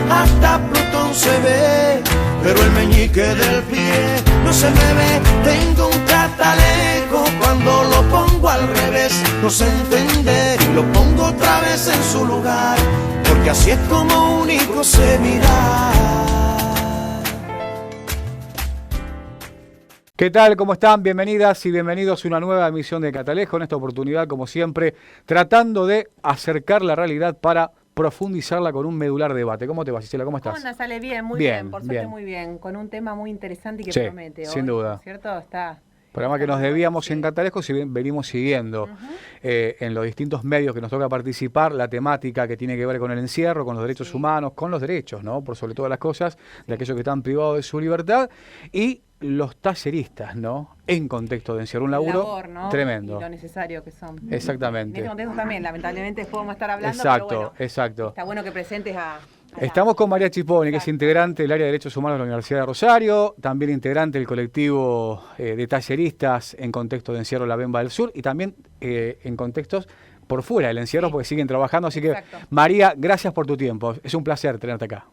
hasta Plutón se ve, pero el meñique del pie no se me ve. Tengo un catalejo, cuando lo pongo al revés no sé entender y lo pongo otra vez en su lugar, porque así es como único se mira. ¿Qué tal? ¿Cómo están? Bienvenidas y bienvenidos a una nueva emisión de Catalejo. En esta oportunidad, como siempre, tratando de acercar la realidad para profundizarla con un medular debate. ¿Cómo te va, Gisela? ¿Cómo estás? ¿Cómo andas? Sale bien, muy bien, por suerte muy bien, con un tema muy interesante y que promete hoy, sin duda. ¿cierto? Está... Programa que nos debíamos en Catalejo, si bien venimos siguiendo en los distintos medios que nos toca participar, la temática que tiene que ver con el encierro, con los derechos humanos, con los derechos, ¿no? Por sobre todas las cosas, de aquellos que están privados de su libertad, y los talleristas, ¿no? En contexto de encierro, un laburo ¿no? tremendo. Y lo necesario que son. Exactamente. En este contexto también, lamentablemente después vamos a estar hablando, exacto, pero bueno, exacto. Está bueno que presentes a Estamos con María Chiponi, que es integrante del área de Derechos Humanos de la Universidad de Rosario, también integrante del colectivo de talleristas en contexto de encierro La Bemba del Sur y también en contextos por fuera del encierro, porque siguen trabajando. Así que, María, gracias por tu tiempo. Es un placer tenerte acá.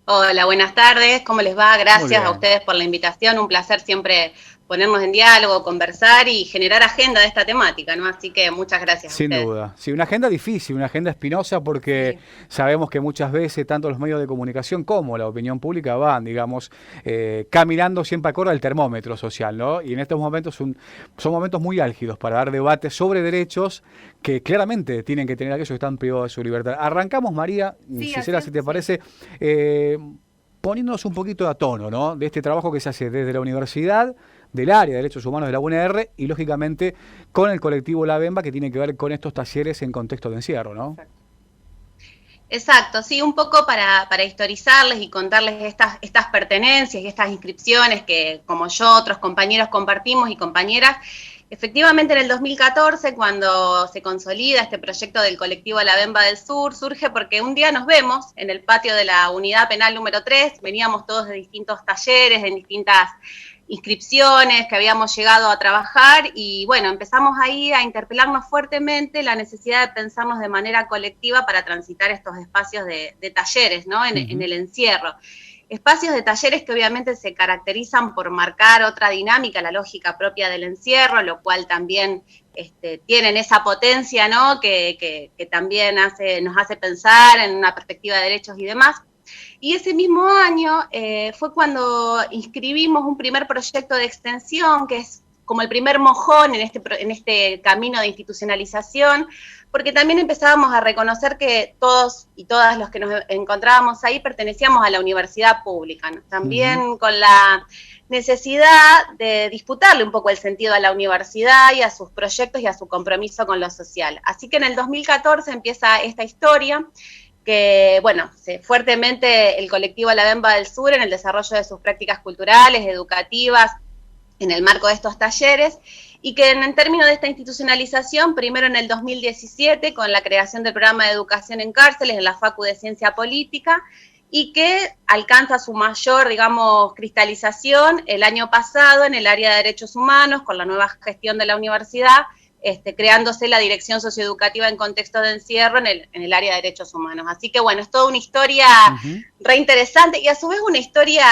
Hola, buenas tardes. ¿Cómo les va? Gracias a ustedes por la invitación. Un placer siempre ponernos en diálogo, conversar y generar agenda de esta temática, ¿no? Así que muchas gracias. Sin duda. Sí, una agenda difícil, una agenda espinosa, porque sabemos que muchas veces tanto los medios de comunicación como la opinión pública van, digamos, caminando siempre acorde al termómetro social, ¿no? Y en estos momentos son momentos muy álgidos para dar debates sobre derechos que claramente tienen que tener aquellos que están privados de su libertad. Arrancamos, María, Gisela, si te parece, poniéndonos un poquito a tono, ¿no? De este trabajo que se hace desde la universidad, del área de Derechos Humanos de la UNR y, lógicamente, con el colectivo La Bemba, que tiene que ver con estos talleres en contexto de encierro, ¿no? Exacto, sí, un poco para historizarles y contarles estas pertenencias y estas inscripciones que, como yo, otros compañeros compartimos y compañeras. Efectivamente, en el 2014, cuando se consolida este proyecto del colectivo La Bemba del Sur, surge porque un día nos vemos en el patio de la unidad penal número 3, veníamos todos de distintos talleres, en distintas inscripciones que habíamos llegado a trabajar y bueno, empezamos ahí a interpelarnos fuertemente la necesidad de pensarnos de manera colectiva para transitar estos espacios de talleres, ¿no? En el encierro. Espacios de talleres que obviamente se caracterizan por marcar otra dinámica, la lógica propia del encierro, lo cual también tienen esa potencia, ¿no? Que también nos hace pensar en una perspectiva de derechos y demás. Y ese mismo año fue cuando inscribimos un primer proyecto de extensión, que es como el primer mojón en este camino de institucionalización, porque también empezábamos a reconocer que todos y todas los que nos encontrábamos ahí pertenecíamos a la universidad pública, ¿no? También con la necesidad de disputarle un poco el sentido a la universidad y a sus proyectos y a su compromiso con lo social. Así que en el 2014 empieza esta historia, que, bueno, fuertemente el colectivo La Bemba del Sur en el desarrollo de sus prácticas culturales, educativas, en el marco de estos talleres, y que en términos de esta institucionalización, primero en el 2017, con la creación del programa de educación en cárceles en la Facu de Ciencia Política, y que alcanza su mayor, digamos, cristalización el año pasado en el área de Derechos Humanos, con la nueva gestión de la universidad, creándose la Dirección Socioeducativa en Contexto de Encierro en el área de Derechos Humanos. Así que, bueno, es toda una historia re interesante y a su vez una historia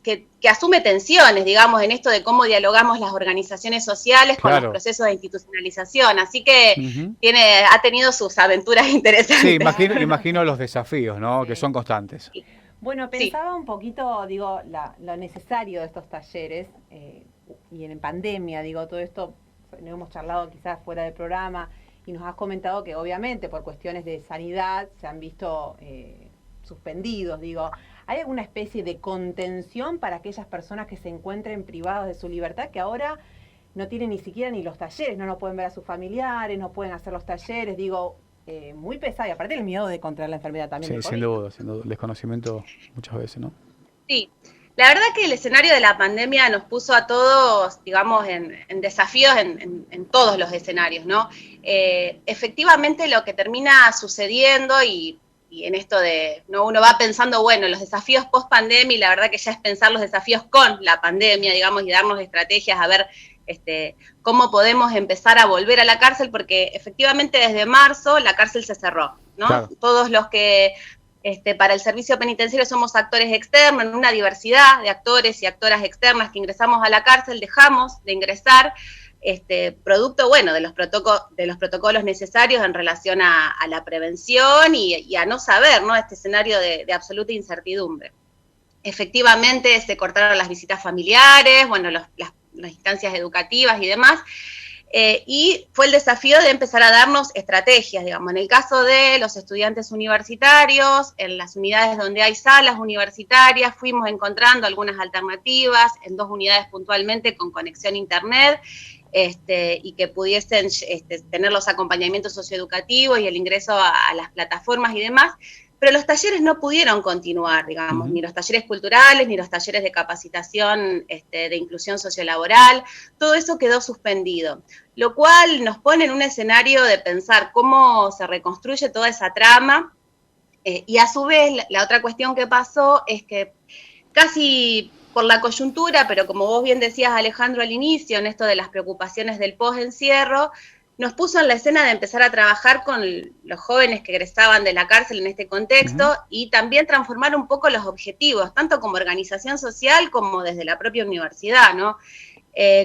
que asume tensiones, digamos, en esto de cómo dialogamos las organizaciones sociales con los procesos de institucionalización. Así que ha tenido sus aventuras interesantes. Sí, imagino los desafíos, ¿no? Que son constantes. Bueno, pensaba un poquito, digo, lo necesario de estos talleres y en pandemia, digo, todo esto. No hemos charlado quizás fuera del programa y nos has comentado que obviamente por cuestiones de sanidad se han visto suspendidos, digo, ¿hay alguna especie de contención para aquellas personas que se encuentren privadas de su libertad que ahora no tienen ni siquiera ni los talleres, no pueden ver a sus familiares, no pueden hacer los talleres, digo, muy pesado, y aparte el miedo de contraer la enfermedad también? Sí, sin duda, el desconocimiento muchas veces, ¿no? Sí. La verdad que el escenario de la pandemia nos puso a todos, digamos, en desafíos en todos los escenarios, ¿no? Efectivamente lo que termina sucediendo y en esto de, ¿no? Uno va pensando, bueno, los desafíos post pandemia y la verdad que ya es pensar los desafíos con la pandemia, digamos, y darnos estrategias a ver cómo podemos empezar a volver a la cárcel, porque efectivamente desde marzo la cárcel se cerró, ¿no? Claro. Todos los que para el servicio penitenciario somos actores externos, en una diversidad de actores y actoras externas que ingresamos a la cárcel, dejamos de ingresar, producto, bueno, de los protocolos necesarios en relación a la prevención y a no saber, ¿no?, este escenario de absoluta incertidumbre. Efectivamente se cortaron las visitas familiares, bueno, las instancias educativas y demás, y fue el desafío de empezar a darnos estrategias, digamos, en el caso de los estudiantes universitarios, en las unidades donde hay salas universitarias, fuimos encontrando algunas alternativas, en 2 unidades puntualmente con conexión a internet, y que pudiesen tener los acompañamientos socioeducativos y el ingreso a las plataformas y demás, pero los talleres no pudieron continuar, digamos, ni los talleres culturales, ni los talleres de capacitación de inclusión sociolaboral, todo eso quedó suspendido, lo cual nos pone en un escenario de pensar cómo se reconstruye toda esa trama, y a su vez la otra cuestión que pasó es que casi por la coyuntura, pero como vos bien decías, Alejandro, al inicio, en esto de las preocupaciones del post-encierro, nos puso en la escena de empezar a trabajar con los jóvenes que egresaban de la cárcel en este contexto y también transformar un poco los objetivos, tanto como organización social como desde la propia universidad, ¿no?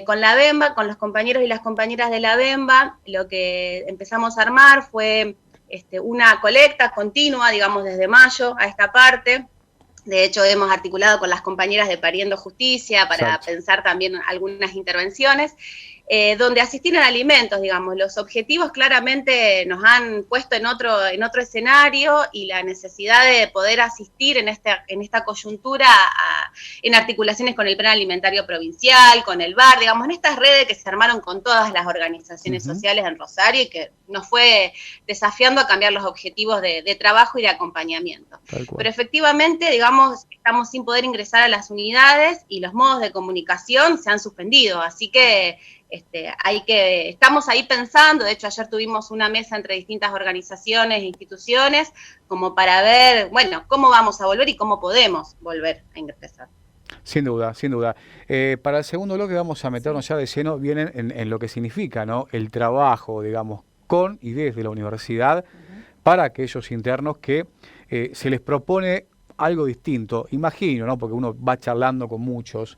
Con la Bemba, con los compañeros y las compañeras de la Bemba, lo que empezamos a armar fue una colecta continua, digamos, desde mayo a esta parte. De hecho, hemos articulado con las compañeras de Pariendo Justicia para pensar también algunas intervenciones, donde asistir en alimentos, digamos. Los objetivos claramente nos han puesto en otro escenario y la necesidad de poder asistir en esta coyuntura en articulaciones con el Plan Alimentario Provincial, con el BAR, digamos, en estas redes que se armaron con todas las organizaciones sociales en Rosario y que nos fue desafiando a cambiar los objetivos de trabajo y de acompañamiento. Pero efectivamente, digamos, estamos sin poder ingresar a las unidades y los modos de comunicación se han suspendido, así que estamos ahí pensando. De hecho ayer tuvimos una mesa entre distintas organizaciones e instituciones como para ver, bueno, cómo vamos a volver y cómo podemos volver a ingresar. Sin duda, sin duda. Para el segundo bloque vamos a meternos ya de lleno bien en lo que significa, ¿no?, el trabajo, digamos, con y desde la universidad para aquellos internos que se les propone algo distinto, imagino, ¿no?, porque uno va charlando con muchos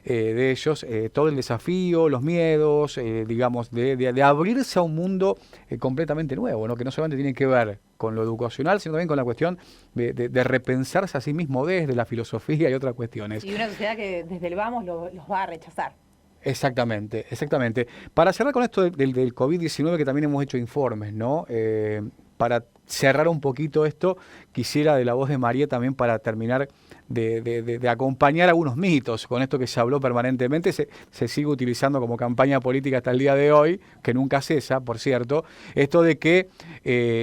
de ellos, todo el desafío, los miedos, digamos, de abrirse a un mundo completamente nuevo, ¿no?, que no solamente tiene que ver con lo educacional, sino también con la cuestión de repensarse a sí mismo desde la filosofía y otras cuestiones. Y una sociedad que desde el vamos los va a rechazar. Exactamente, exactamente. Para cerrar con esto del COVID-19, que también hemos hecho informes, ¿no? Para cerrar un poquito esto, quisiera de la voz de María también para terminar de acompañar algunos mitos con esto que se habló permanentemente, se sigue utilizando como campaña política hasta el día de hoy, que nunca cesa, por cierto, esto de que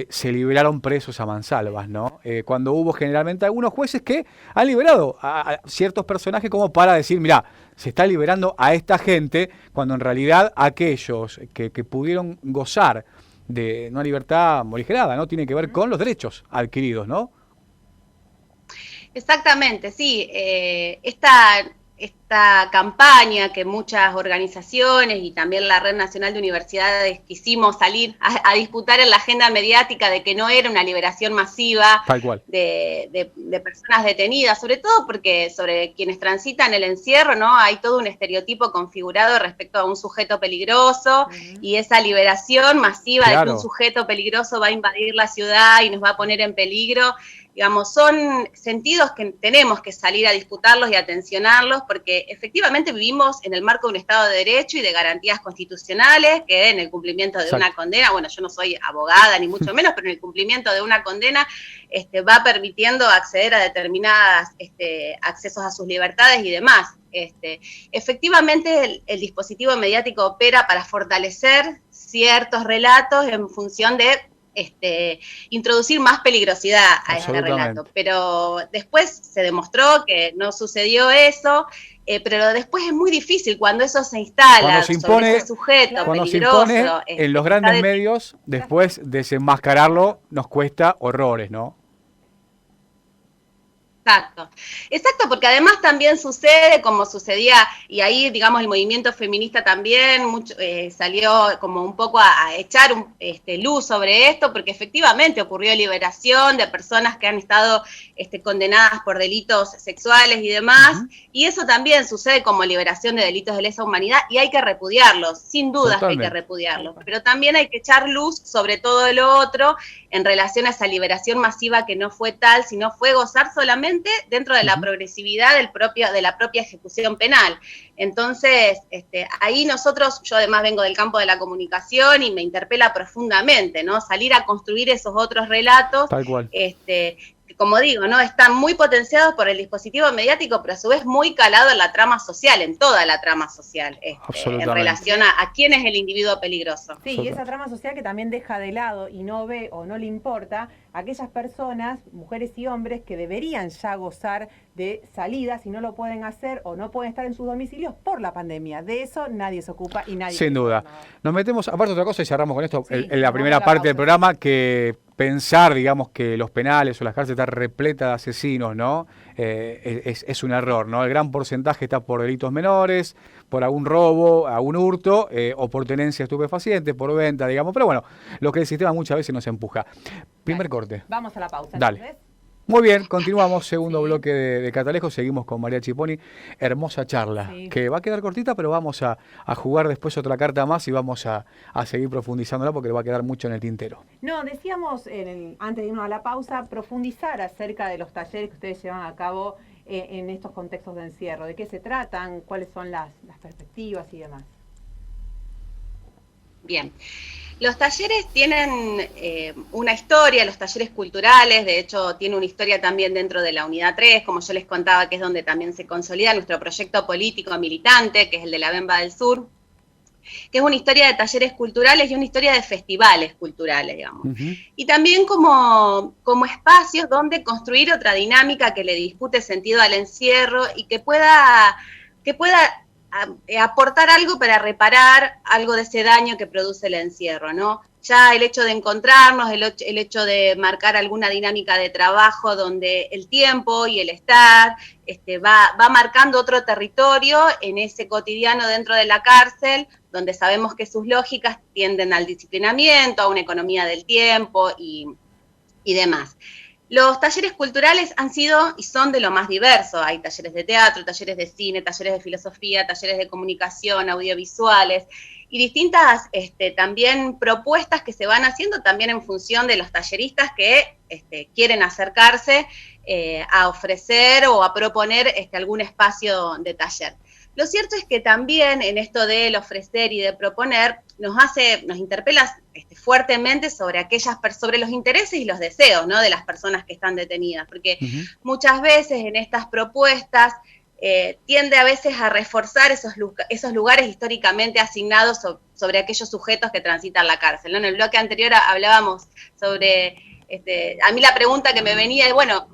se liberaron presos a mansalvas, ¿no? Cuando hubo generalmente algunos jueces que han liberado a ciertos personajes como para decir, mirá, se está liberando a esta gente, cuando en realidad aquellos que pudieron gozar de una libertad morigerada, ¿no?, tiene que ver con los derechos adquiridos, ¿no? Exactamente, sí. Esta campaña que muchas organizaciones y también la Red Nacional de Universidades quisimos salir a disputar en la agenda mediática de que no era una liberación masiva de personas detenidas, sobre todo porque sobre quienes transitan el encierro, ¿no?, hay todo un estereotipo configurado respecto a un sujeto peligroso y esa liberación masiva de que un sujeto peligroso va a invadir la ciudad y nos va a poner en peligro. Digamos, son sentidos que tenemos que salir a disputarlos y a tensionarlos, porque efectivamente vivimos en el marco de un Estado de Derecho y de garantías constitucionales, que en el cumplimiento de una condena, bueno, yo no soy abogada ni mucho menos, pero en el cumplimiento de una condena va permitiendo acceder a determinados accesos a sus libertades y demás. Efectivamente, el dispositivo mediático opera para fortalecer ciertos relatos en función de introducir más peligrosidad a este relato, pero después se demostró que no sucedió eso, pero después es muy difícil cuando eso se instala sobre ese sujeto cuando peligroso. Se impone en los grandes medios, después desenmascararlo nos cuesta horrores, ¿no? Exacto, exacto, porque además también sucede como sucedía, y ahí digamos el movimiento feminista también salió como un poco a echar luz sobre esto, porque efectivamente ocurrió liberación de personas que han estado condenadas por delitos sexuales y demás, y eso también sucede como liberación de delitos de lesa humanidad, y hay que repudiarlos, sin dudas que hay que repudiarlos, pero también hay que echar luz sobre todo lo otro en relación a esa liberación masiva que no fue tal, sino fue gozar solamente dentro de la progresividad de la propia ejecución penal. Entonces, ahí yo además vengo del campo de la comunicación y me interpela profundamente, ¿no? Salir a construir esos otros relatos, tal cual. Que como digo, ¿no? Están muy potenciados por el dispositivo mediático, pero a su vez muy calado en la trama social, en toda la trama social, en relación a quién es el individuo peligroso. Sí, y esa trama social que también deja de lado y no ve o no le importa a aquellas personas, mujeres y hombres, que deberían ya gozar de salidas y no lo pueden hacer o no pueden estar en sus domicilios por la pandemia. De eso nadie se ocupa y nadie... Sin duda. Nos metemos, aparte otra cosa, y cerramos con esto, sí, en la primera parte del programa, que pensar, digamos, que los penales o las cárceles están repletas de asesinos, ¿no? Es un error, ¿no? El gran porcentaje está por delitos menores, por algún robo, algún hurto, o por tenencia de estupefacientes, por venta, digamos. Pero bueno, lo que el sistema muchas veces nos empuja. Primer corte. Vamos a la pausa. Dale. Entonces. Muy bien, continuamos, segundo bloque de Catalejo, seguimos con María Chipponi, hermosa charla, que va a quedar cortita, pero vamos a jugar después otra carta más y vamos a seguir profundizándola porque le va a quedar mucho en el tintero. No, decíamos, antes de irnos a la pausa, profundizar acerca de los talleres que ustedes llevan a cabo en estos contextos de encierro, de qué se tratan, cuáles son las perspectivas y demás. Bien. Los talleres tienen una historia, los talleres culturales, de hecho tiene una historia también dentro de la Unidad 3, como yo les contaba, que es donde también se consolida nuestro proyecto político militante, que es el de la Bemba del Sur, que es una historia de talleres culturales y una historia de festivales culturales, digamos. Y también como espacios donde construir otra dinámica que le dispute sentido al encierro y que pueda aportar algo para reparar algo de ese daño que produce el encierro, ¿no? Ya el hecho de encontrarnos, el hecho de marcar alguna dinámica de trabajo donde el tiempo y el estar va marcando otro territorio en ese cotidiano dentro de la cárcel, donde sabemos que sus lógicas tienden al disciplinamiento, a una economía del tiempo y demás. Los talleres culturales han sido y son de lo más diverso. Hay talleres de teatro, talleres de cine, talleres de filosofía, talleres de comunicación, audiovisuales y distintas también propuestas que se van haciendo también en función de los talleristas que quieren acercarse a ofrecer o a proponer algún espacio de taller. Lo cierto es que también en esto del ofrecer y de proponer nos interpela fuertemente sobre los intereses y los deseos, ¿no?, de las personas que están detenidas, porque muchas veces en estas propuestas tiende a veces a reforzar esos lugares históricamente asignados sobre aquellos sujetos que transitan la cárcel, ¿no? En el bloque anterior hablábamos sobre, a mí la pregunta que me venía es, bueno,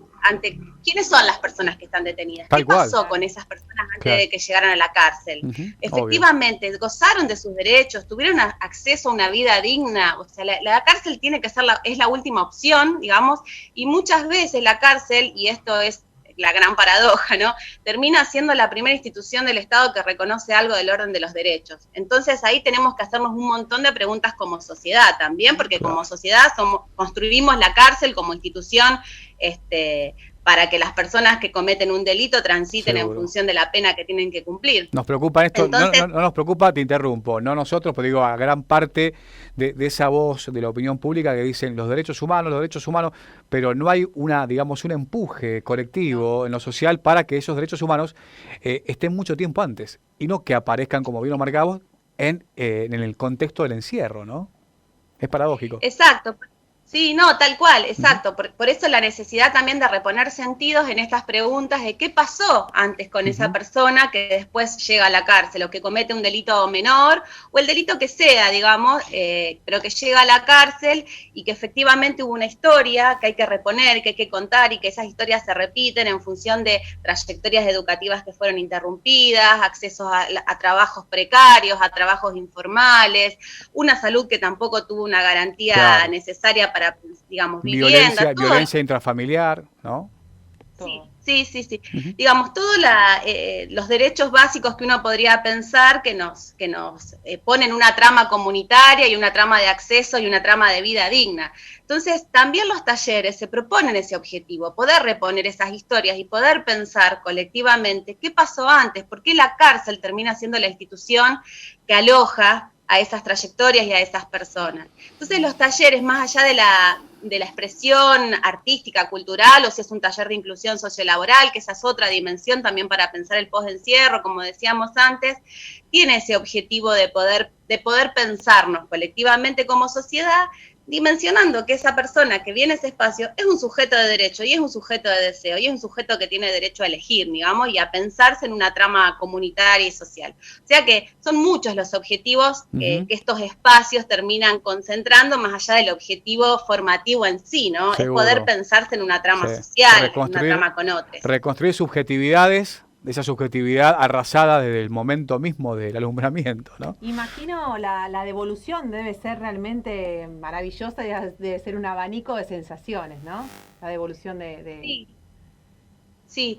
¿quiénes son las personas que están detenidas? ¿Qué pasó con esas personas antes de que llegaran a la cárcel? Efectivamente, gozaron de sus derechos, tuvieron acceso a una vida digna, o sea, la cárcel tiene que ser es la última opción, digamos, y muchas veces la cárcel, y esto es la gran paradoja, ¿no?, termina siendo la primera institución del Estado que reconoce algo del orden de los derechos. Entonces ahí tenemos que hacernos un montón de preguntas como sociedad también, porque como sociedad construimos la cárcel como institución para que las personas que cometen un delito transiten en función de la pena que tienen que cumplir. Nos preocupa esto. Entonces, no nos preocupa, te interrumpo, no nosotros, pero digo a gran parte de esa voz de la opinión pública que dicen los derechos humanos, pero no hay un empuje colectivo en lo social para que esos derechos humanos estén mucho tiempo antes y no que aparezcan, como bien lo marcamos, en el contexto del encierro, ¿no? Es paradójico. Exacto. Sí, no, tal cual, exacto. Por eso la necesidad también de reponer sentidos en estas preguntas de qué pasó antes con esa persona que después llega a la cárcel o que comete un delito menor o el delito que sea, digamos, pero que llega a la cárcel y que efectivamente hubo una historia que hay que reponer, que hay que contar y que esas historias se repiten en función de trayectorias educativas que fueron interrumpidas, accesos a trabajos precarios, a trabajos informales, una salud que tampoco tuvo una garantía necesaria para, digamos, vivienda. Violencia intrafamiliar, ¿no? Sí, Sí. Digamos, todos los derechos básicos que uno podría pensar que nos ponen una trama comunitaria y una trama de acceso y una trama de vida digna. Entonces, también los talleres se proponen ese objetivo, poder reponer esas historias y poder pensar colectivamente qué pasó antes, por qué la cárcel termina siendo la institución que aloja a esas trayectorias y a esas personas. Entonces los talleres, más allá de la expresión artística, cultural, o si es un taller de inclusión sociolaboral, que esa es otra dimensión también para pensar el postencierro, como decíamos antes, tiene ese objetivo de poder pensarnos colectivamente como sociedad, dimensionando que esa persona que viene a ese espacio es un sujeto de derecho y es un sujeto de deseo y es un sujeto que tiene derecho a elegir, digamos, y a pensarse en una trama comunitaria y social. O sea que son muchos los objetivos que estos espacios terminan concentrando, más allá del objetivo formativo en sí, ¿no? Seguro. Es poder pensarse en una trama social, en una trama con otros. Reconstruir subjetividades, de esa subjetividad arrasada desde el momento mismo del alumbramiento, ¿no? Imagino la devolución debe ser realmente maravillosa, debe ser un abanico de sensaciones, ¿no? La devolución de... Sí,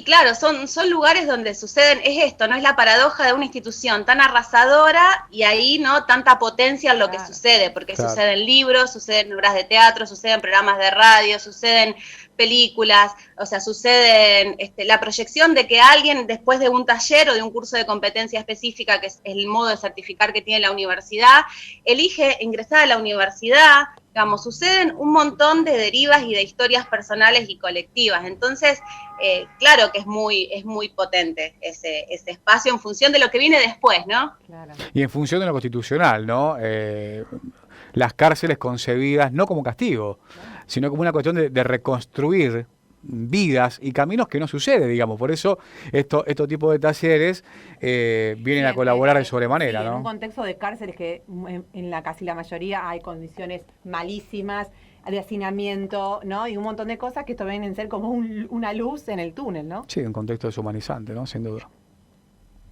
claro, son lugares donde suceden, es esto, ¿no? Es la paradoja de una institución tan arrasadora y ahí, ¿no? Tanta potencia en lo que sucede, porque suceden libros, suceden obras de teatro, suceden programas de radio, suceden películas, o sea, suceden la proyección de que alguien después de un taller o de un curso de competencia específica, que es el modo de certificar que tiene la universidad, elige ingresar a la universidad. Digamos, suceden un montón de derivas y de historias personales y colectivas. Entonces, claro que es muy potente ese espacio en función de lo que viene después, ¿no? Claro. Y en función de lo constitucional, ¿no? Las cárceles concebidas no como castigo, sino como una cuestión de reconstruir vidas y caminos que no sucede, digamos. Por eso estos tipos de talleres vienen a colaborar de sobremanera, sí, ¿no? En un contexto de cárceles que casi la mayoría hay condiciones malísimas, de hacinamiento, ¿no? Y un montón de cosas que esto vienen a ser como una luz en el túnel, ¿no? Sí, un contexto deshumanizante, ¿no? Sin duda.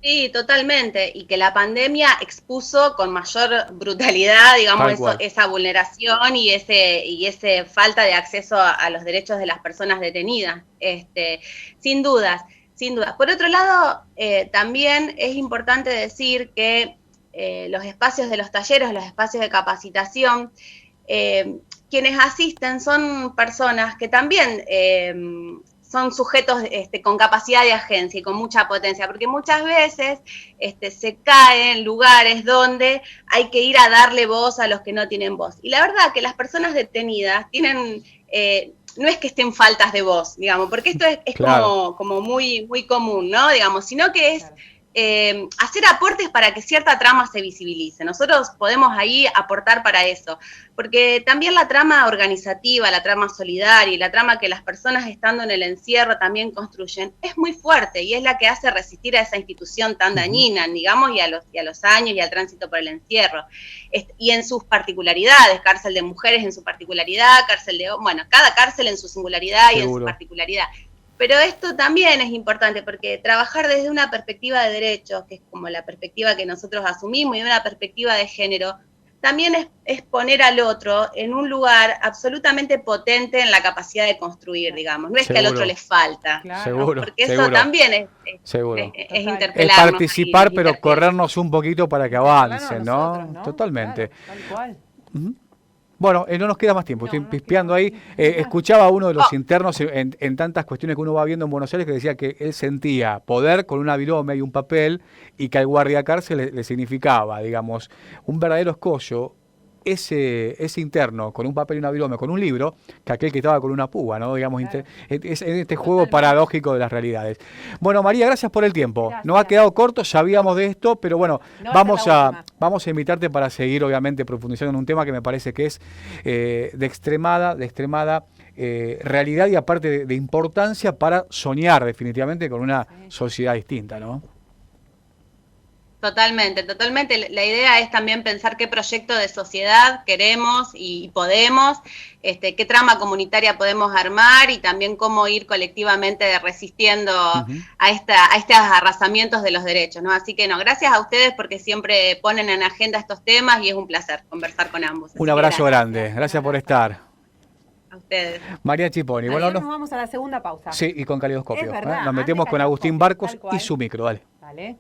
Sí, totalmente, y que la pandemia expuso con mayor brutalidad, digamos, esa vulneración y ese falta de acceso a los derechos de las personas detenidas, sin dudas. Por otro lado, también es importante decir que los espacios de los talleres, los espacios de capacitación, quienes asisten son personas que también son sujetos con capacidad de agencia y con mucha potencia, porque muchas veces se cae en lugares donde hay que ir a darle voz a los que no tienen voz. Y la verdad que las personas detenidas tienen, no es que estén faltas de voz, digamos, porque esto es claro, como muy común, ¿no? Digamos, sino que es... hacer aportes para que cierta trama se visibilice. Nosotros podemos ahí aportar para eso, porque también la trama organizativa, la trama solidaria y la trama que las personas estando en el encierro también construyen es muy fuerte y es la que hace resistir a esa institución tan dañina, digamos, y a los años y al tránsito por el encierro. Y en sus particularidades, cárcel de mujeres en su particularidad, cada cárcel en su singularidad y en su particularidad. Pero esto también es importante porque trabajar desde una perspectiva de derechos, que es como la perspectiva que nosotros asumimos, y una perspectiva de género, también es poner al otro en un lugar absolutamente potente en la capacidad de construir, digamos. No es que al otro le falta, seguro, porque eso también es interpelarnos. Es participar, pero corrernos un poquito para que avancen, ¿no? Totalmente. Claro, tal cual. Bueno, no nos queda más tiempo, estoy pispeando ahí. Escuchaba a uno de los internos en tantas cuestiones que uno va viendo en Buenos Aires que decía que él sentía poder con una virome y un papel y que al guardia cárcel le significaba, digamos, un verdadero escollo. Ese interno con un papel y una virome, con un libro, que aquel que estaba con una púa, ¿no? Digamos, claro. Es este juego paradójico de las realidades. Bueno, María, gracias por el tiempo. Gracias. Nos ha quedado corto, sabíamos de esto, pero bueno, vamos a invitarte para seguir, obviamente, profundizando en un tema que me parece que es de extremada realidad y aparte de importancia para soñar definitivamente con una sociedad distinta, ¿no? Totalmente. La idea es también pensar qué proyecto de sociedad queremos y podemos, qué trama comunitaria podemos armar y también cómo ir colectivamente resistiendo a estos arrasamientos de los derechos, ¿no? Así que gracias a ustedes porque siempre ponen en agenda estos temas y es un placer conversar con ambos. Un abrazo grande. Gracias por estar. A ustedes. ustedes. María Chiponi. Ahí Bueno, nos vamos a la segunda pausa. sí, y con Caleidoscopio. Es verdad, Nos metemos antes con Agustín Caleidoscopio, Barcos tal cual. y su micro, dale. Dale.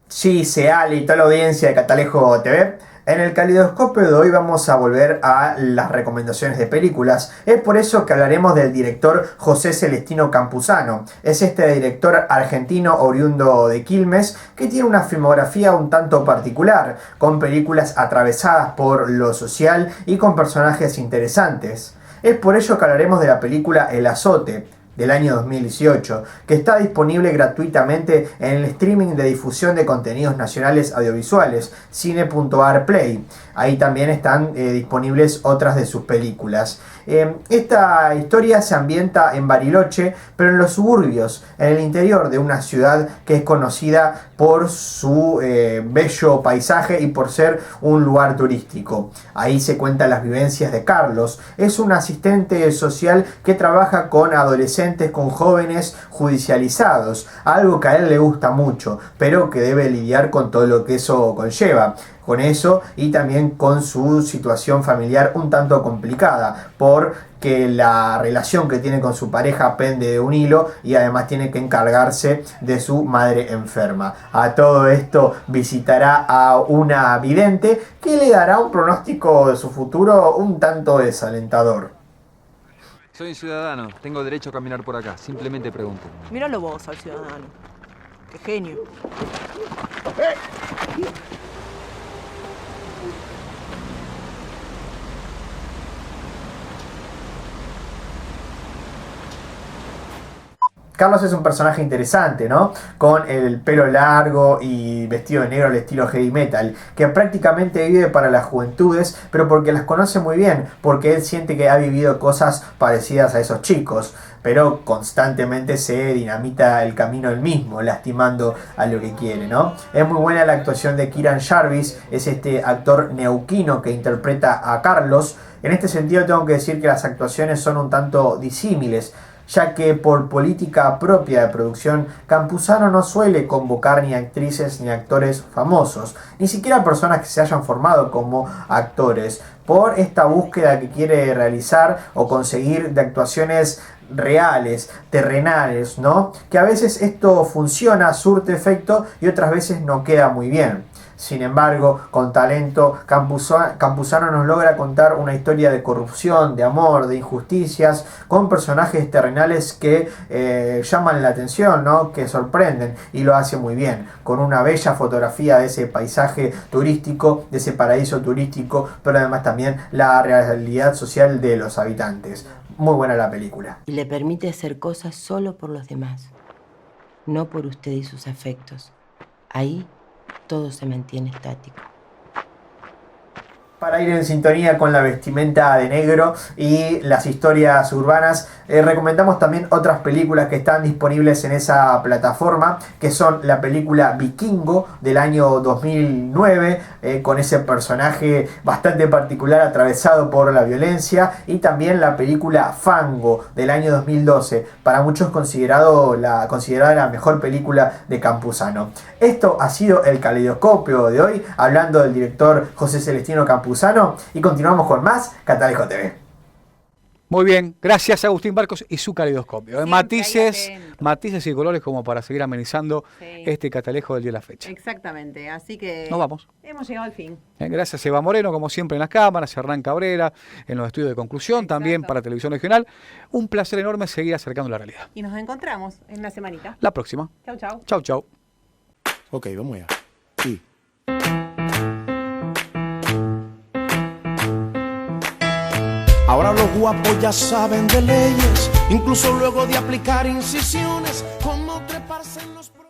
Gise, Ale y toda la audiencia de Catalejo TV. En el Caleidoscopio de hoy vamos a volver a las recomendaciones de películas. Es por eso que hablaremos del director José Celestino Campuzano. Es este director argentino oriundo de Quilmes que tiene una filmografía un tanto particular, con películas atravesadas por lo social y con personajes interesantes. Es por ello que hablaremos de la película El Azote, del año 2018, que está disponible gratuitamente en el streaming de difusión de contenidos nacionales audiovisuales, Cine.ar Play. Ahí también están disponibles otras de sus películas. Esta historia se ambienta en Bariloche, pero en los suburbios, en el interior de una ciudad que es conocida por su bello paisaje y por ser un lugar turístico. Ahí se cuentan las vivencias de Carlos. Es un asistente social que trabaja con adolescentes, con jóvenes judicializados, algo que a él le gusta mucho, pero que debe lidiar con todo lo que eso conlleva. Con eso y también con su situación familiar un tanto complicada, porque la relación que tiene con su pareja pende de un hilo y además tiene que encargarse de su madre enferma. A todo esto visitará a una vidente que le dará un pronóstico de su futuro un tanto desalentador. Soy un ciudadano, tengo derecho a caminar por acá, simplemente pregunto. Míralo vos al ciudadano. Qué genio. Carlos es un personaje interesante, ¿no? Con el pelo largo y vestido de negro al estilo heavy metal, que prácticamente vive para las juventudes, pero porque las conoce muy bien, porque él siente que ha vivido cosas parecidas a esos chicos, pero constantemente se dinamita el camino él mismo, lastimando a lo que quiere, ¿no? Es muy buena la actuación de Kieran Jarvis, es este actor neuquino que interpreta a Carlos. En este sentido tengo que decir que las actuaciones son un tanto disímiles, ya que por política propia de producción, Campuzano no suele convocar ni actrices ni actores famosos, ni siquiera personas que se hayan formado como actores, por esta búsqueda que quiere realizar o conseguir de actuaciones reales, terrenales, ¿no? Que a veces esto funciona, surte efecto y otras veces no queda muy bien. Sin embargo, con talento, Campuzano nos logra contar una historia de corrupción, de amor, de injusticias, con personajes terrenales que llaman la atención, ¿no? Que sorprenden, y lo hace muy bien, con una bella fotografía de ese paisaje turístico, de ese paraíso turístico, pero además también la realidad social de los habitantes. Muy buena la película. Y le permite hacer cosas solo por los demás, no por usted y sus afectos. Ahí todo se mantiene estático. Para ir en sintonía con la vestimenta de negro y las historias urbanas, recomendamos también otras películas que están disponibles en esa plataforma, que son la película Vikingo del año 2009, con ese personaje bastante particular atravesado por la violencia, y también la película Fango del año 2012, para muchos considerada la mejor película de Campuzano. Esto ha sido el Caleidoscopio de hoy, hablando del director José Celestino Campuzano, y continuamos con más Catalejo TV. Muy bien, gracias a Agustín Barcos y su Caleidoscopio. Siempre ahí Matices y colores como para seguir amenizando Sí. este catalejo del día de la fecha. Exactamente, así que Nos vamos. hemos llegado al fin. Gracias Eva Moreno, como siempre en las cámaras, Hernán Cabrera en los estudios de conclusión, Exacto. también para Televisión Regional. Un placer enorme seguir acercando la realidad. Y nos encontramos en una semanita. La próxima. Chau, chau. Chau, chau. Ok, vamos allá. Sí. Ahora los guapos ya saben de leyes, incluso luego de aplicar incisiones, cómo treparse en los